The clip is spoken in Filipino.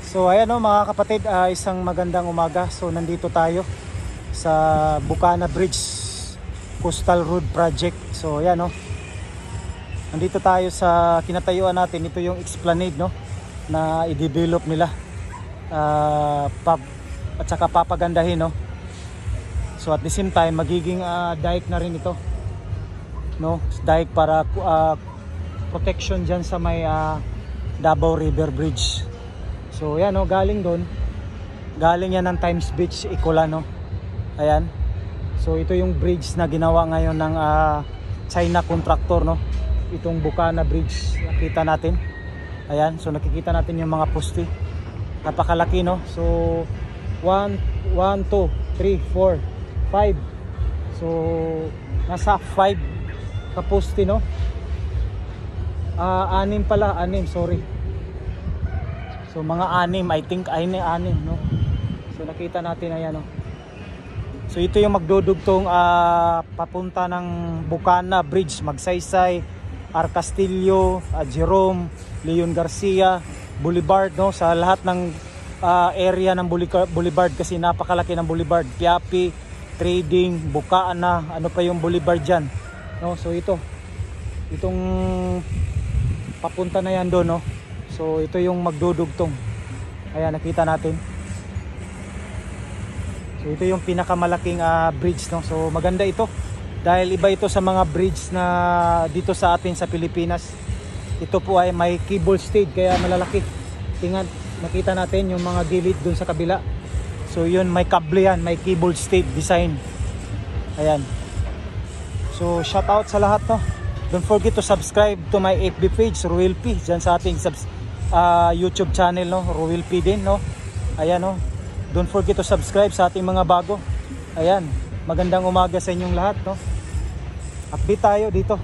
So ayan mga kapatid, isang magandang umaga. So nandito tayo sa Bucana Bridge Coastal Road Project. So ayan nandito tayo sa kinatayuan natin. Ito yung esplanade na i-develop nila at saka papagandahin So at the same time magiging dike na rin ito, dike para protection dyan sa may Davao River Bridge. So yan galing doon. Galing yan ng Times Beach, Icola Ayan. So ito yung bridge na ginawa ngayon ng China contractor Itong Bucana Bridge. Nakita natin. Ayan, so nakikita natin yung mga poste. Napakalaki So 1 2 3 4 5. So nasa 5 kaposte anim pala, sorry. So mga I think anim So nakita natin ayan So ito yung magdudugtong papunta ng Bucana Bridge, Magsaysay, Arcastillo, Jerome, Leon Garcia, Boulevard sa lahat ng area ng Boulevard kasi napakalaki ng Boulevard. Piapi, Trading, Bucana, ano pa yung Boulevard dyan So itong papunta na yan doon So ito yung magdudugtong. Ayan, nakita natin. So ito yung pinakamalaking bridge So maganda ito dahil iba ito sa mga bridge na dito sa atin sa Pilipinas. Ito po ay may cable stayed kaya malalaki. Tingnan, nakita natin yung mga gilid doon sa kabila. So yun, may kable yan, may cable stayed design. Ayan. So shout out sa lahat Don't forget to subscribe to my FB page, Ruel P. Diyan sa ating YouTube channel, Ruel P din, Ayan, Don't forget to subscribe sa ating mga bago. Ayan, magandang umaga sa inyong lahat, Update tayo dito.